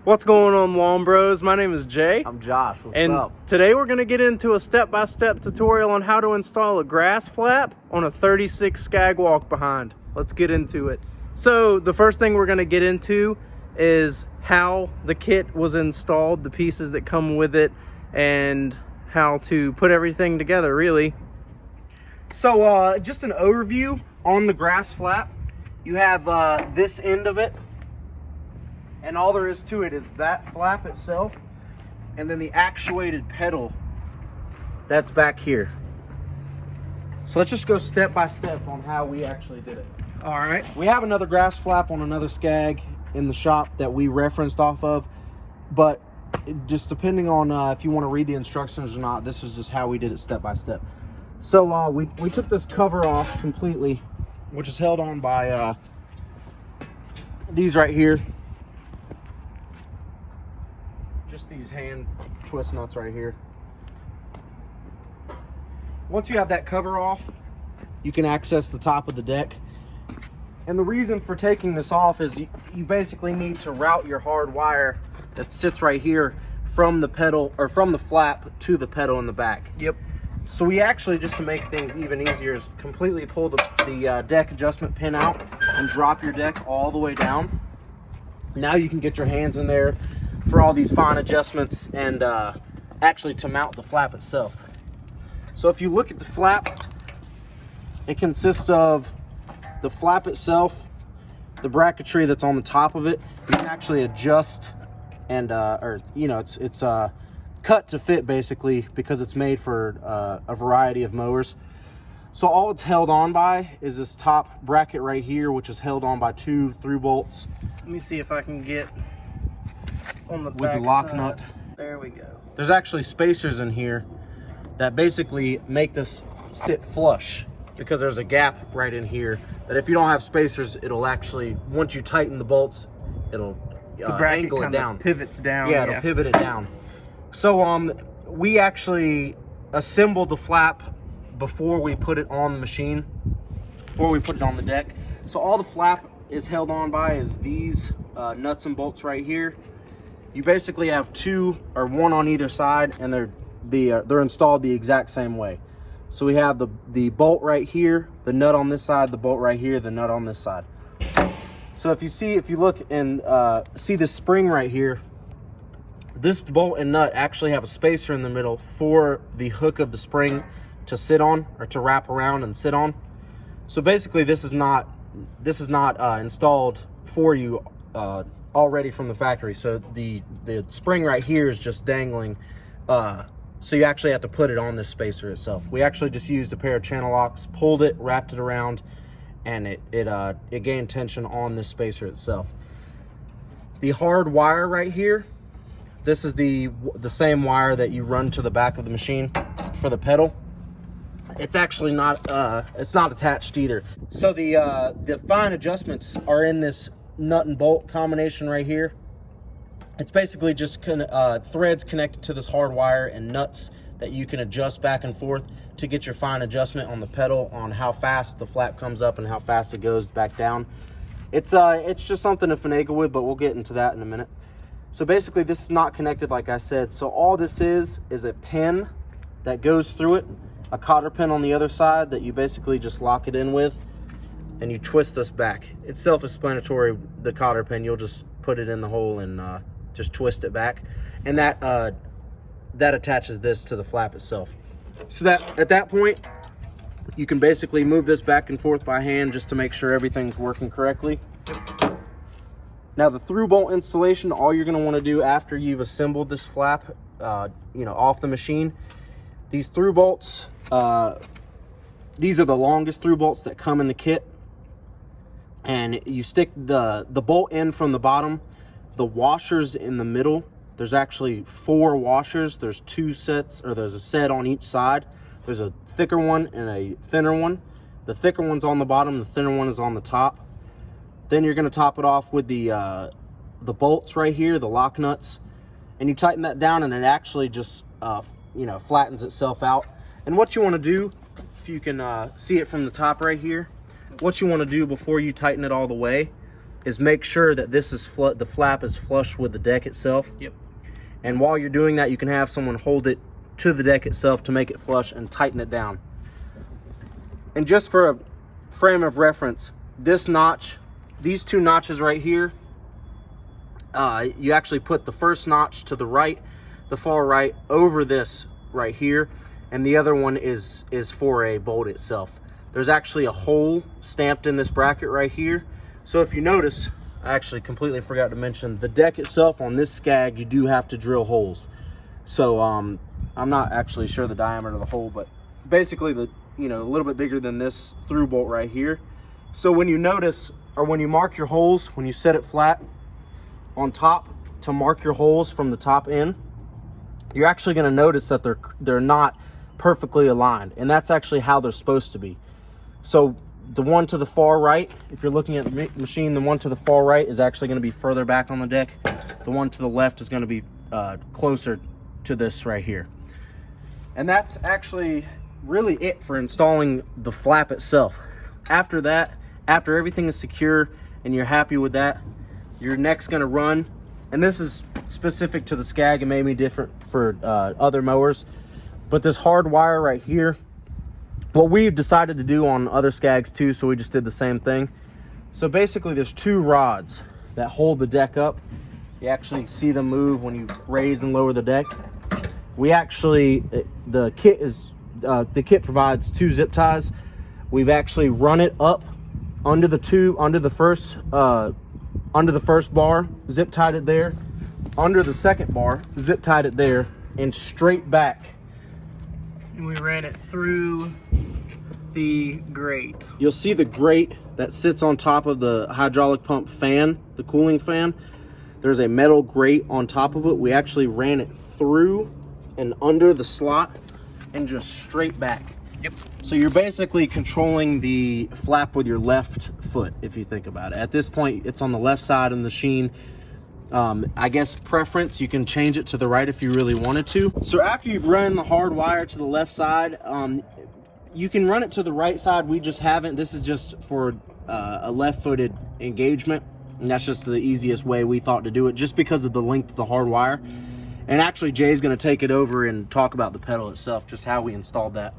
What's going on, Lawn Bros? My name is Jay. I'm Josh. What's and up? Today we're going to get into a step-by-step tutorial on how to install a grass flap on a 36 Scag walk behind. Let's get into it. So the first thing we're going to get into is how the kit was installed, the pieces that come with it, and how to put everything together, really. So just an overview on the grass flap. You have this end of it, and all there is to it is that flap itself, and then the actuated pedal that's back here. So let's just go step by step on how we actually did it. All right. We have another grass flap on another Scag in the shop that we referenced off of, but just depending on if you want to read the instructions or not, this is just how we did it step by step. So we took this cover off completely, which is held on by these right here. Just these hand twist nuts right here. Once you have that cover off, you can access the top of the deck. And the reason for taking this off is you basically need to route your hard wire that sits right here from the pedal, or from the flap to the pedal in the back. Yep. So we actually, just to make things even easier, is completely pull the deck adjustment pin out and drop your deck all the way down. Now you can get your hands in there for all these fine adjustments and actually to mount the flap itself. So if you look at the flap, it consists of the flap itself, the bracketry that's on the top of it. You can actually adjust and or you know, it's cut to fit basically, because it's made for a variety of mowers. So all it's held on by is this top bracket right here, which is held on by 2 through bolts. Let me see if I can get on the with the lock side. Nuts. There we go. There's actually spacers in here that basically make this sit flush, because there's a gap right in here that if you don't have spacers, it'll actually, once you tighten the bolts, it'll angle it down. Pivots down. Yeah, it'll pivot it down. So we actually assembled the flap before we put it on the machine, before we put it on the deck. So all the flap is held on by is these nuts and bolts right here. You basically have 2 or 1 on either side, and they're installed the exact same way. So we have the bolt right here, the nut on this side, the bolt right here, the nut on this side. So if you look and see this spring right here, this bolt and nut actually have a spacer in the middle for the hook of the spring to sit on, or to wrap around and sit on. So basically this is not installed for you already from the factory. So the spring right here is just dangling, so you actually have to put it on this spacer itself. We actually just used a pair of channel locks, pulled it, wrapped it around, and it gained tension on this spacer itself. The hard wire right here, this is the same wire that you run to the back of the machine for the pedal. It's actually not it's not attached either. So the fine adjustments are in this nut and bolt combination right here. It's basically just threads connected to this hard wire and nuts that you can adjust back and forth to get your fine adjustment on the pedal, on how fast the flap comes up and how fast it goes back down. It's just something to finagle with, but we'll get into that in a minute. So basically this is not connected, like I said. So all this is a pin that goes through it, a cotter pin on the other side that you basically just lock it in with, and you twist this back. It's self-explanatory, the cotter pin. You'll just put it in the hole and just twist it back, and that attaches this to the flap itself. So that at that point, you can basically move this back and forth by hand just to make sure everything's working correctly. Now the through bolt installation, all you're going to want to do after you've assembled this flap, off the machine, these through bolts, these are the longest through bolts that come in the kit, and you stick the bolt in from the bottom. The washers in the middle, there's actually 4 washers. There's 2 sets, or there's a set on each side. There's a thicker one and a thinner one. The thicker one's on the bottom, the thinner one is on the top. Then you're going to top it off with the bolts right here, the lock nuts, and you tighten that down, and it actually just flattens itself out. And what you want to do, if you can see it from the top right here, what you want to do before you tighten it all the way is make sure that this is the flap is flush with the deck itself. Yep. And while you're doing that, you can have someone hold it to the deck itself to make it flush and tighten it down. And just for a frame of reference, this notch, these two notches right here, you actually put the first notch to the right, the far right, over this right here, and the other one is for a bolt itself. There's actually a hole stamped in this bracket right here. So if you notice, I actually completely forgot to mention, the deck itself on this Scag, you do have to drill holes. So I'm not actually sure the diameter of the hole, but basically a little bit bigger than this through bolt right here. So when you notice, or when you mark your holes, when you set it flat on top to mark your holes from the top in, you're actually going to notice that they're not perfectly aligned, and that's actually how they're supposed to be. So the one to the far right, if you're looking at the machine, the one to the far right is actually going to be further back on the deck. The one to the left is going to be closer to this right here. And that's actually really it for installing the flap itself. After that, after everything is secure and you're happy with that, your neck's going to run. And this is specific to the Scag. It may be different for other mowers, but this hard wire right here, what we've decided to do on other Scags too, so we just did the same thing. So basically there's two rods that hold the deck up. You actually see them move when you raise and lower the deck. We actually, the kit provides two zip ties. We've actually run it up under the tube, under the first bar, zip tied it there, under the second bar, zip tied it there, and straight back. And we ran it through the grate. You'll see the grate that sits on top of the hydraulic pump fan, the cooling fan. There's a metal grate on top of it. We actually ran it through and under the slot and just straight back. Yep. So you're basically controlling the flap with your left foot, if you think about it. At this point, it's on the left side of the machine. I guess preference, you can change it to the right if you really wanted to. So after you've run the hard wire to the left side, you can run it to the right side. We just haven't. This is just for a left-footed engagement, and that's just the easiest way we thought to do it, just because of the length of the hard wire. And actually, Jay's going to take it over and talk about the pedal itself, just how we installed that.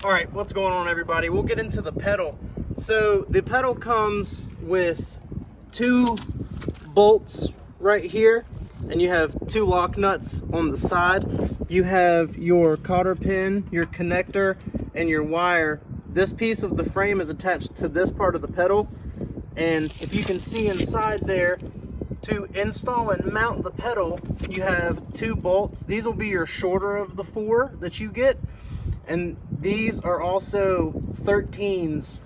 All right, what's going on, everybody? We'll get into the pedal. So the pedal comes with two bolts right here, and you have two lock nuts on the side. You have your cotter pin, your connector, and your wire. This piece of the frame is attached to this part of the pedal, and if you can see inside there, to install and mount the pedal, you have two bolts. These will be your shorter of the four that you get, and these are also 13s.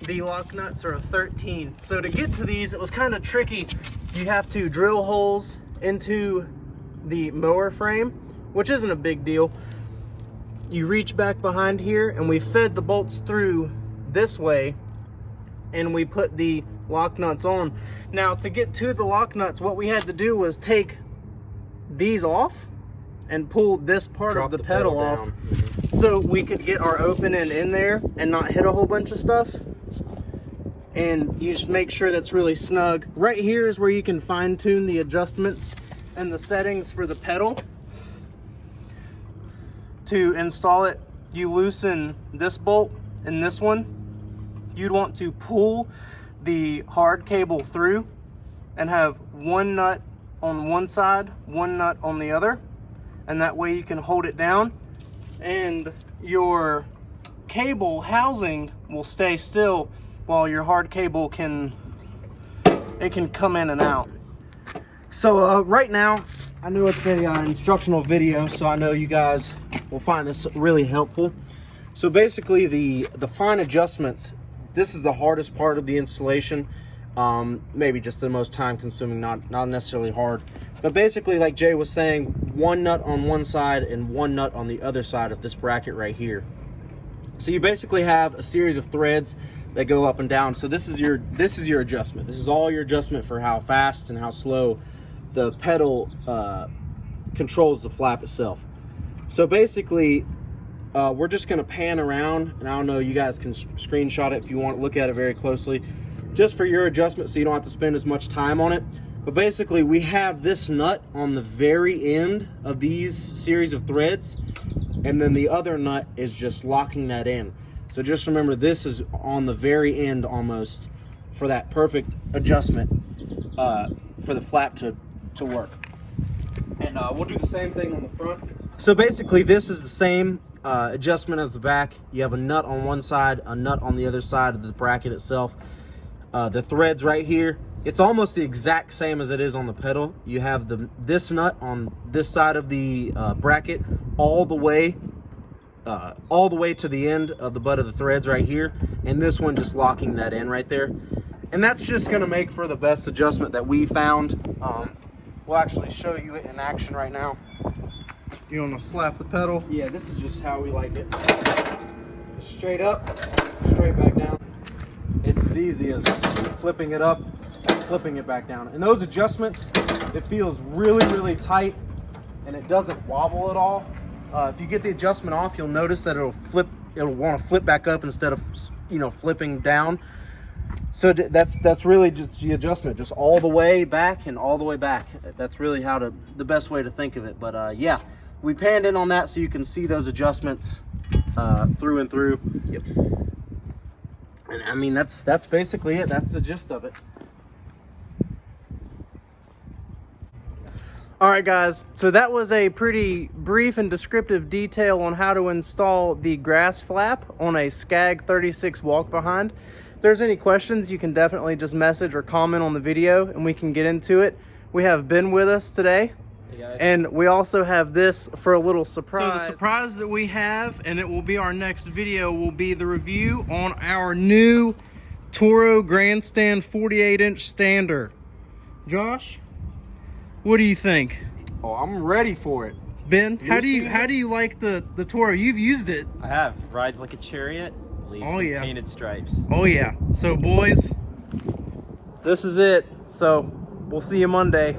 The lock nuts are a 13. So to get to these, it was kind of tricky. You have to drill holes into the mower frame, which isn't a big deal. You reach back behind here, and we fed the bolts through this way, and we put the lock nuts on. Now, to get to the lock nuts, what we had to do was take these off and pull this part of the pedal off, so we could get our open end in there and not hit a whole bunch of stuff. And you just make sure that's really snug. Right here is where you can fine tune the adjustments and the settings for the pedal. To install it, you loosen this bolt and this one. You'd want to pull the hard cable through and have one nut on one side, one nut on the other, and that way you can hold it down, and your cable housing will stay still while your hard cable can come in and out. So right now, I know it's a instructional video, so I know you guys will find this really helpful. So basically, the fine adjustments, this is the hardest part of the installation. Maybe just the most time consuming, not necessarily hard. But basically, like Jay was saying, one nut on one side and one nut on the other side of this bracket right here. So you basically have a series of threads that go up and down. So this is your adjustment. This is all your adjustment for how fast and how slow the pedal controls the flap itself. So basically, we're just gonna pan around, and I don't know, you guys can screenshot it if you want to look at it very closely. just for your adjustment so you don't have to spend as much time on it. But basically we have this nut on the very end of these series of threads, and then the other nut is just locking that in. So just remember, this is on the very end almost for that perfect adjustment for the flap to work. And we'll do the same thing on the front. So basically this is the same adjustment as the back. You have a nut on one side, a nut on the other side of the bracket itself. The threads right here, it's almost the exact same as it is on the pedal. You have this nut on this side of the bracket all the way to the end of the butt of the threads right here, and this one just locking that in right there. And that's just going to make for the best adjustment that we found. We'll actually show you it in action right now. You want to slap the pedal? Yeah, this is just how we like it. Straight up, straight back down. It's as easy as flipping it up, flipping it back down. And those adjustments, it feels really, really tight, and it doesn't wobble at all. If you get the adjustment off, you'll notice that it'll want to flip back up instead of, you know, flipping down. So that's really just the adjustment, just all the way back and all the way back. That's really the best way to think of it. But yeah, we panned in on that so you can see those adjustments through and through. Yep. And I mean, that's basically it. That's the gist of it. All right, guys, so that was a pretty brief and descriptive detail on how to install the grass flap on a Scag 36 walk behind. If there's any questions, you can definitely just message or comment on the video and we can get into it. We have Ben with us today. Hey guys. And we also have this for a little surprise. So the surprise that we have, and it will be our next video, will be the review on our new Toro Grandstand 48-inch stander. Josh, what do you think? Oh, I'm ready for it. Ben, how do you like the Toro? You've used it. I have. Rides like a chariot, leaves some painted stripes. Oh yeah. So boys, this is it. So we'll see you Monday.